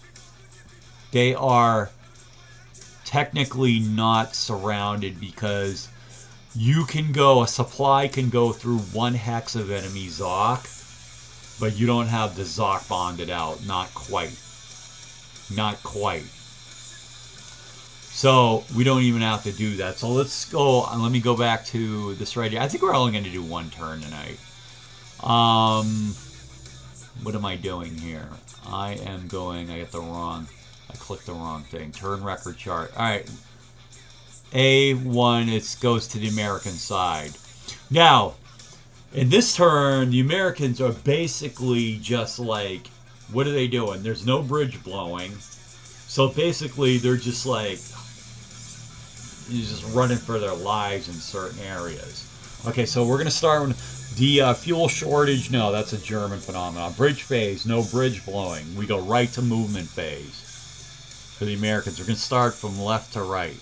They are technically not surrounded because you can go, a supply can go through 1 hex of enemy Zoc. But you don't have the Zoc bonded out. Not quite. Not quite. So we don't even have to do that. So let's go. Let me go back to this right here. I think we're only going to do 1 turn tonight. What am I doing here? I am going. I clicked the wrong thing. Turn record chart. All right. A1. It goes to the American side. Now. In this turn, the Americans are basically just like, what are they doing? There's no bridge blowing. So basically, they're just like, just running for their lives in certain areas. Okay, so we're going to start with the fuel shortage. No, that's a German phenomenon. Bridge phase, no bridge blowing. We go right to movement phase for the Americans. We're going to start from left to right.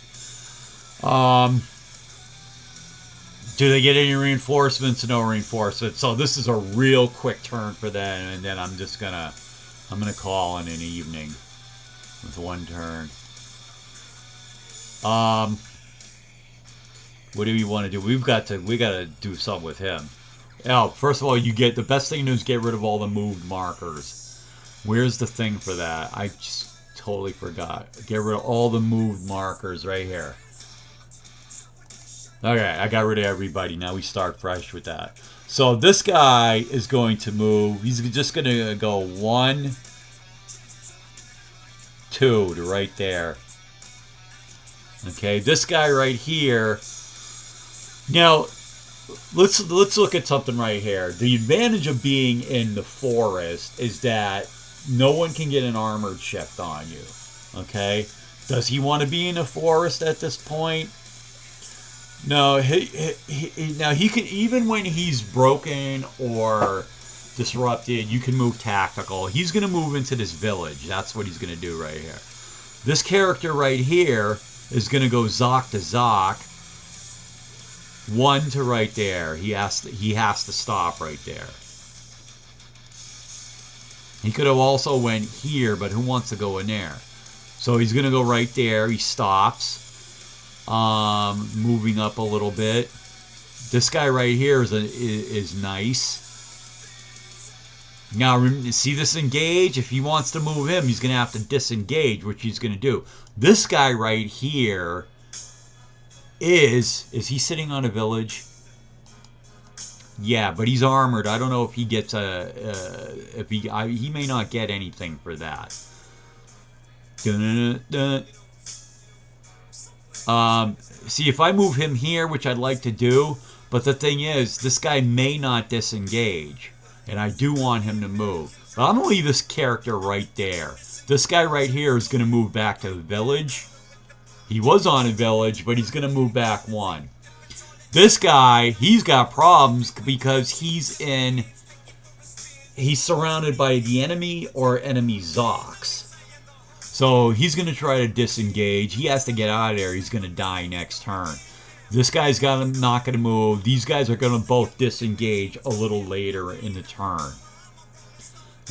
Do they get any reinforcements? No reinforcements. So this is a real quick turn for them, and then I'm gonna call in an evening with 1 turn. What do we want to do? We gotta do something with him. Oh, first of all, the best thing to do is get rid of all the moved markers. Where's the thing for that? I just totally forgot. Get rid of all the moved markers right here. Okay, I got rid of everybody. Now we start fresh with that. So this guy is going to move. He's just going to go 1, 2 to right there. Okay, this guy right here. Now, let's look at something right here. The advantage of being in the forest is that no one can get an armored shift on you. Okay? Does he want to be in the forest at this point? No, he can, even when he's broken or disrupted, you can move tactical. He's going to move into this village. That's what he's going to do right here. This character right here is going to go Zoc to Zoc. 1 to right there. He has to stop right there. He could have also went here, but who wants to go in there? So he's going to go right there. He stops. Moving up a little bit. This guy right here is nice. Now, see this engage? If he wants to move him, he's going to have to disengage, which he's going to do. This guy right here is he sitting on a village? Yeah, but he's armored. I don't know if he gets he may not get anything for that. See, if I move him here, which I'd like to do, but the thing is, this guy may not disengage, and I do want him to move. But I'm going to leave this character right there. This guy right here is going to move back to the village. He was on a village, but he's going to move back one. This guy, he's got problems because he's surrounded by the enemy or enemy Zocs. So he's going to try to disengage. He has to get out of there. He's going to die next turn. This guy's not going to move. These guys are going to both disengage a little later in the turn.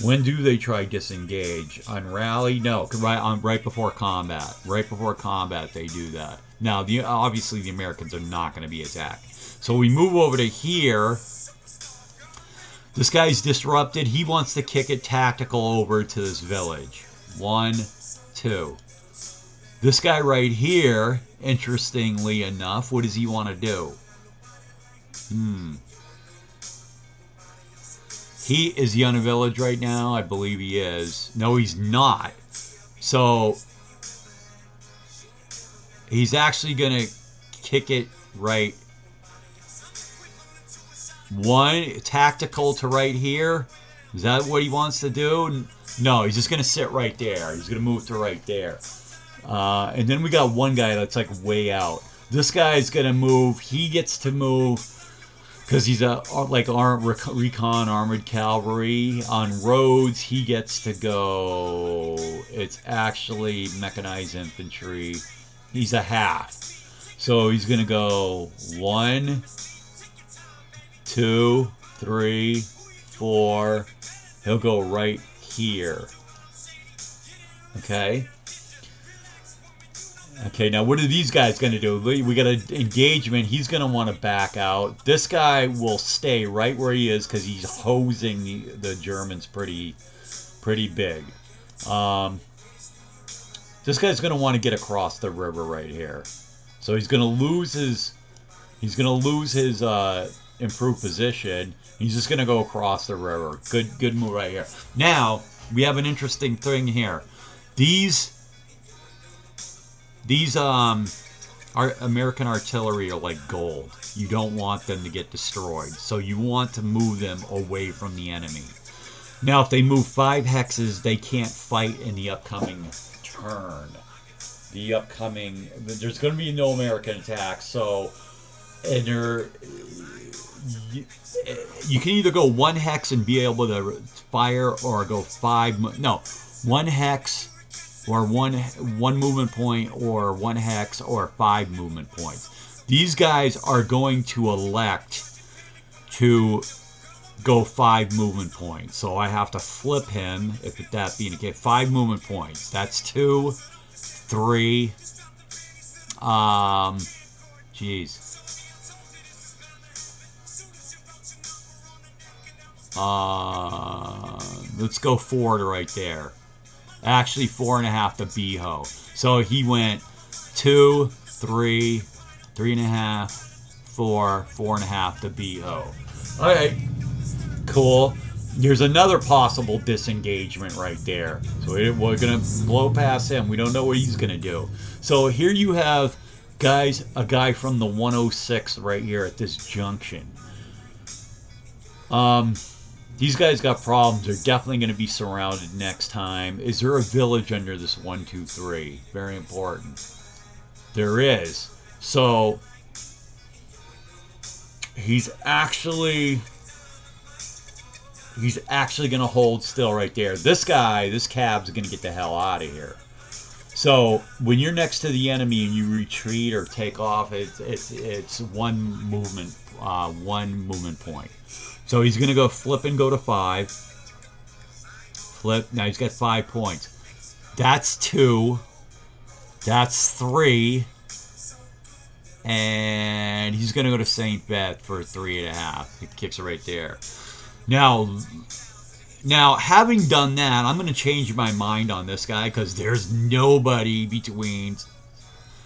When do they try disengage? On rally? No, right before combat. Right before combat they do that. Now, obviously the Americans are not going to be attacked. So we move over to here. This guy's disrupted. He wants to kick it tactical over to this village. 1, 2. This guy right here, interestingly enough, what does he want to do? Is he on a village right now? I believe he is. No, he's not. So he's actually going to kick it right. 1 tactical to right here. Is that what he wants to do? No, he's just going to sit right there. He's going to move to right there. And then we got one guy that's like way out. This guy's going to move. He gets to move because he's recon armored cavalry. On roads, he gets to go. It's actually mechanized infantry. He's a half. So he's going to go 1, 2, 3, 4. He'll go right here. Okay. Okay, now what are these guys going to do? We got an engagement. He's going to want to back out. This guy will stay right where he is because he's hosing the Germans pretty big. This guy's going to want to get across the river right here. So he's going to lose his improved position. He's just going to go across the river. Good move right here. Now, we have an interesting thing here. These American artillery are like gold. You don't want them to get destroyed. So you want to move them away from the enemy. Now, if they move 5 hexes, they can't fight in the upcoming turn. There's going to be no American attack. So, you can either go 1 hex and be able to fire, or go 1 hex. Or one movement point, or 1 hex, or 5 movement points. These guys are going to elect to go 5 movement points. So I have to flip him, if that being the case. 5 movement points. That's 2, 3. Let's go 4 to right there. Actually, 4.5 to Beho. So he went 2, 3, 3.5, 4, 4.5 to Beho. All right, cool. There's another possible disengagement right there. So we're gonna blow past him. We don't know what he's gonna do. So here you have a guy from the 106 right here at this junction. These guys got problems. They're definitely going to be surrounded next time. Is there a village under this 1, 2, 3? Very important. There is. So he's actually going to hold still right there. This cab's going to get the hell out of here. So when you're next to the enemy and you retreat or take off, it's one movement point. So he's going to go flip and go to 5. Flip. Now he's got 5 points. That's 2. That's 3. And he's going to go to St. Beth for 3.5. He kicks it right there. Now, Now, having done that, I'm going to change my mind on this guy because there's nobody between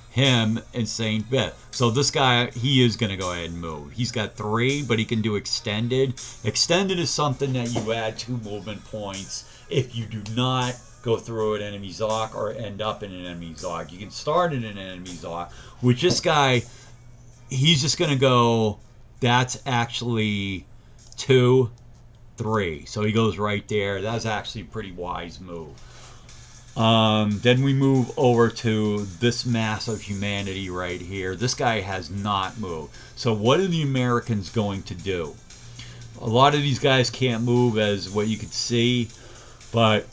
him and St. Vitt. So this guy, he is going to go ahead and move. He's got 3, but he can do extended. Extended is something that you add 2 movement points if you do not go through an enemy Zoc or end up in an enemy Zoc. You can start in an enemy Zoc, which this guy, he's just going to go, that's actually 2, 3. So he goes right there. That's actually a pretty wise move. Then we move over to this mass of humanity right here. This guy has not moved. So what are the Americans going to do? A lot of these guys can't move, as what you can see, but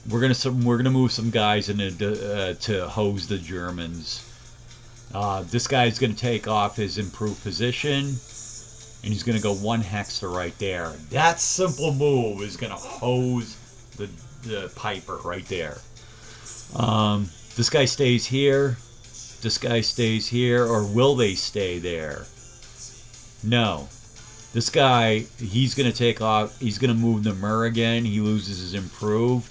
we're gonna move some guys in to hose the Germans. This guy's gonna take off his improved position, and he's gonna go 1 hex to right there. That simple move is gonna hose the Piper right there. This guy stays here. This guy stays here, or will they stay there? No. This guy, he's going to take off. He's going to move the Mur again. He loses his improved.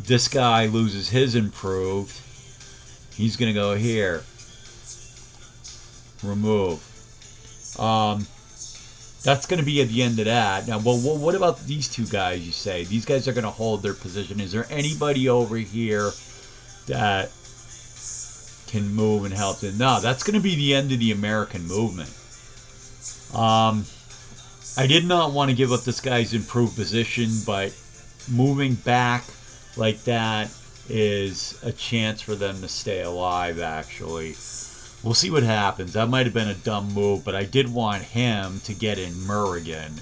This guy loses his improved. He's going to go here. Remove. That's going to be at the end of that. Now, well, what about these 2 guys, you say? These guys are going to hold their position. Is there anybody over here that can move and help them? No, that's going to be the end of the American movement. I did not want to give up this guy's improved position, but moving back like that is a chance for them to stay alive, actually. We'll see what happens. That might have been a dumb move, but I did want him to get in Mur again.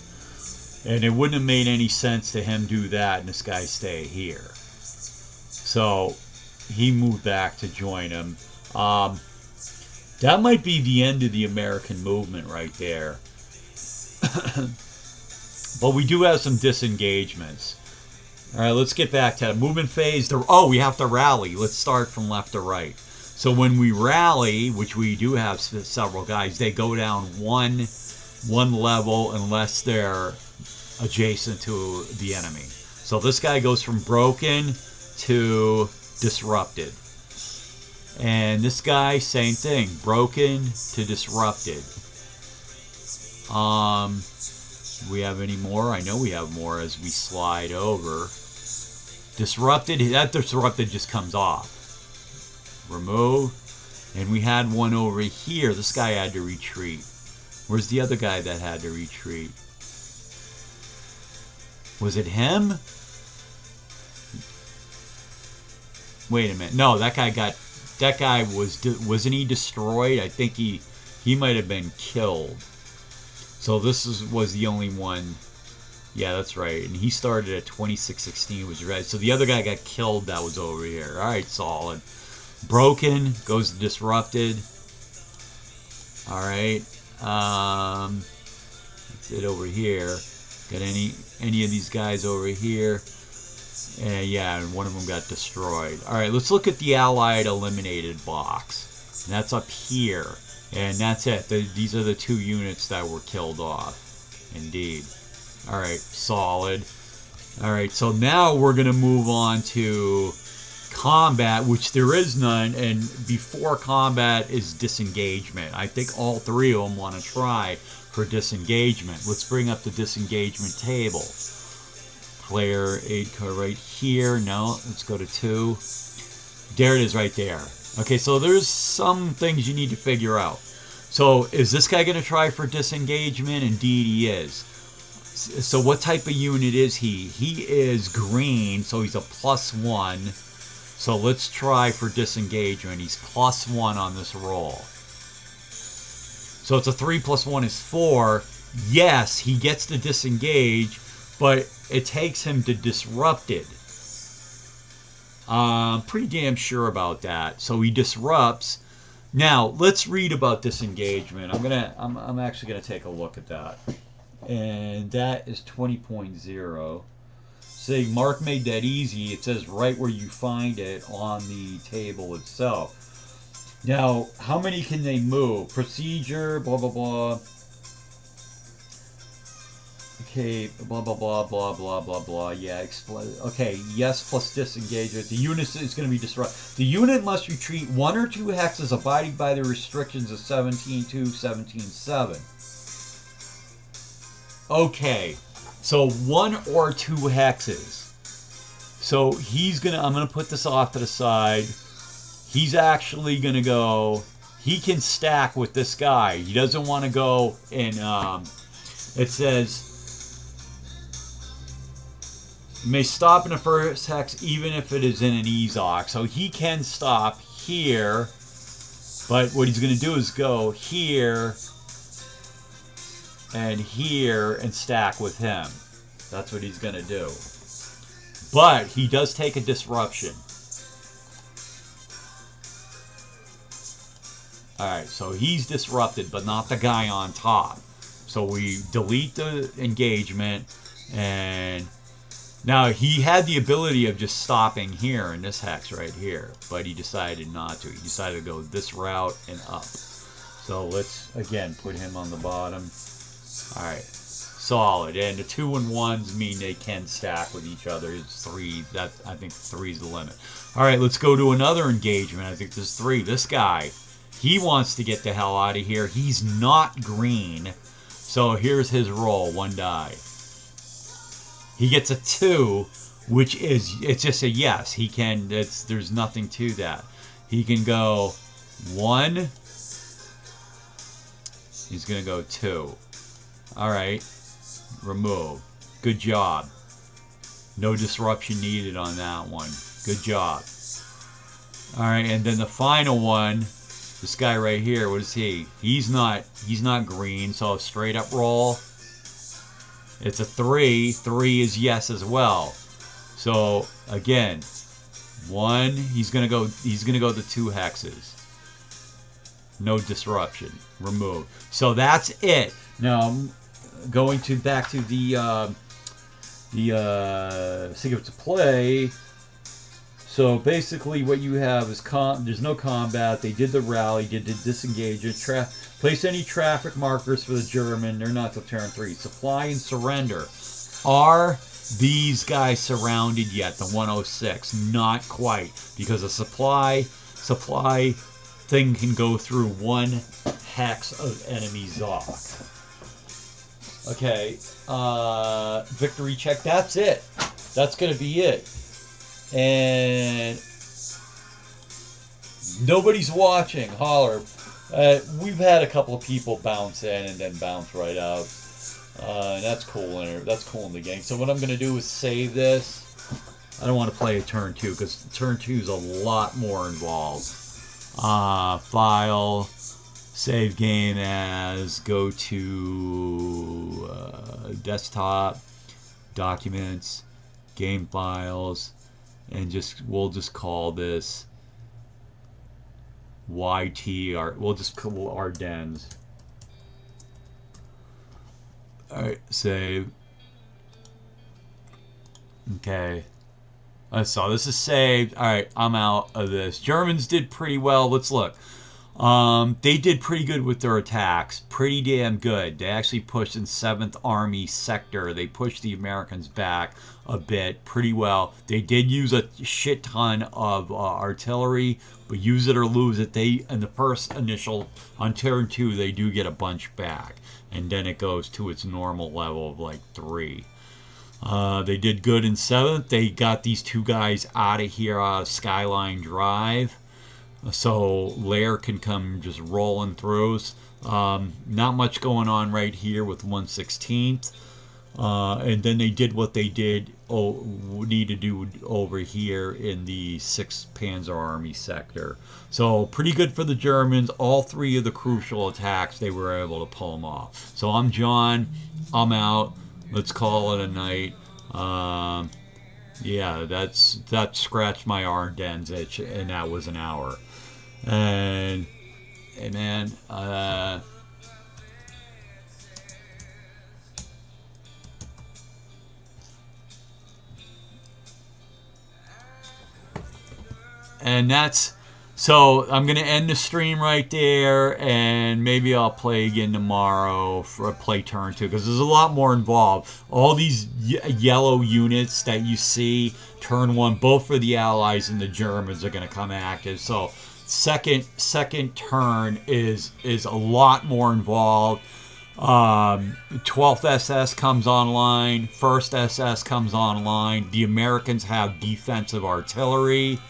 And it wouldn't have made any sense to him do that and this guy stay here. So he moved back to join him. That might be the end of the American movement right there. But we do have some disengagements. All right, let's get back to the movement phase. Oh, we have to rally. Let's start from left to right. So when we rally, which we do have several guys, they go down one level unless they're adjacent to the enemy. So this guy goes from broken to disrupted. And this guy, same thing, broken to disrupted. We have any more? I know we have more as we slide over. Disrupted, that disrupted just comes off. Remove. And we had one over here. This guy had to retreat. Where's the other guy that had to retreat? Was it him? Wait a minute. No, that guy wasn't he destroyed? I think he might have been killed. So this was the only one. Yeah, that's right. And he started at 2616, was red. So the other guy got killed that was over here. All right, solid. Broken goes to disrupted. All right. That's it over here. Got any of these guys over here? Yeah, and one of them got destroyed. All right, let's look at the Allied eliminated box. And that's up here. And that's it. These are the 2 units that were killed off. Indeed. All right, solid. All right, so now we're going to move on to combat, which there is none. And before combat is disengagement. I think all 3 of them want to try for disengagement. Let's bring up the disengagement table. Player aid card right here. No, let's go to 2. There it is right there. Okay, so there's some things you need to figure out. So is this guy going to try for disengagement? Indeed he is. So what type of unit is he? He is green, so he's a +1. So let's try for disengagement. He's +1 on this roll. So it's a 3 + 1 is 4. Yes, he gets to disengage, but it takes him to disrupted. I'm pretty damn sure about that. So he disrupts. Now let's read about disengagement. I'm actually gonna take a look at that, and that is 20.0. Say Mark made that easy. It says right where you find it on the table itself. Now, how many can they move? Procedure, blah blah blah. Okay, blah blah blah blah blah blah blah. Yeah, okay, yes plus disengagement. The unit is going to be disrupted. The unit must retreat 1 or 2 hexes abiding by the restrictions of 17.2, 17.7. Okay, so 1 or 2 hexes. So he's gonna. I'm gonna put this off to the side. He's actually gonna go. He can stack with this guy. He doesn't want to go in. It says. You may stop in the first hex even if it is in an Ezok. So he can stop here. But what he's going to do is go here and stack with him. That's what he's going to do. But he does take a disruption. Alright, so he's disrupted, but not the guy on top. So we delete the engagement and... Now, he had the ability of just stopping here in this hex right here, but he decided not to. He decided to go this route and up. So let's, again, put him on the bottom. Alright, solid. And the 2 and 1s mean they can stack with each other. It's 3. That, I think 3 is the limit. Alright, let's go to another engagement. I think there's 3. This guy, he wants to get the hell out of here. He's not green. So here's his roll, 1 die. He gets a 2, which is, it's just a yes. He can, there's nothing to that. He can go 1. He's going to go 2. Alright. Remove. Good job. No disruption needed on that one. Good job. Alright, and then the final one, this guy right here, what is he? He's not green, so a straight up roll. It's a 3. 3 is yes as well. So again, 1. He's gonna go the 2 hexes. No disruption. Remove. So that's it. Now going back to the sequence to play. So basically, what you have is there's no combat. They did the rally, did the disengagement. Place any traffic markers for the German. They're not till turn 3. Supply and surrender. Are these guys surrounded yet? The 106? Not quite, because a supply thing can go through 1 hex of enemy Zok. Okay, victory check. That's it. That's gonna be it. And nobody's watching. Holler. We've had a couple of people bounce in and then bounce right out. And that's cool. That's cool in the game. So what I'm going to do is save this. I don't want to play a turn 2 because turn 2 is a lot more involved. File, save game as, go to desktop, documents, game files, and we'll just call this YT, we'll just call Ardennes. Alright, save. Okay. So this is saved. Alright, I'm out of this. Germans did pretty well. Let's look. They did pretty good with their attacks. Pretty damn good. They actually pushed in 7th Army sector. They pushed the Americans back a bit pretty well. They did use a shit ton of artillery, but use it or lose it. They, in the first initial, on turn 2, they do get a bunch back. And then it goes to its normal level of like 3. They did good in 7th. They got these 2 guys out of here, out of Skyline Drive. So Lair can come just rolling through. Not much going on right here with 1/16. And then they did what they need to do over here in the 6th Panzer Army sector. So pretty good for the Germans. All 3 of the crucial attacks, they were able to pull them off. So I'm John. I'm out. Let's call it a night. Yeah, that scratched my Ardennes itch, and that was an hour. And man, and that's So I'm going to end the stream right there, and maybe I'll play again tomorrow for a play turn 2, because there's a lot more involved. All these yellow units that you see, turn 1, both for the Allies and the Germans are going to come active. So second turn is a lot more involved. 12th SS comes online, 1st SS comes online. The Americans have defensive artillery.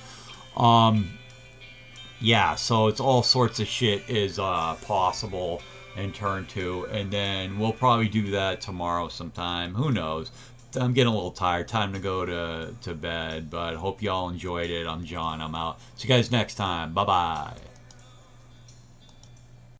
Yeah, so it's all sorts of shit is possible in turn 2, and then we'll probably do that tomorrow sometime. Who knows? I'm getting a little tired. Time to go to bed, but hope y'all enjoyed it. I'm John. I'm out. See you guys next time. Bye-bye.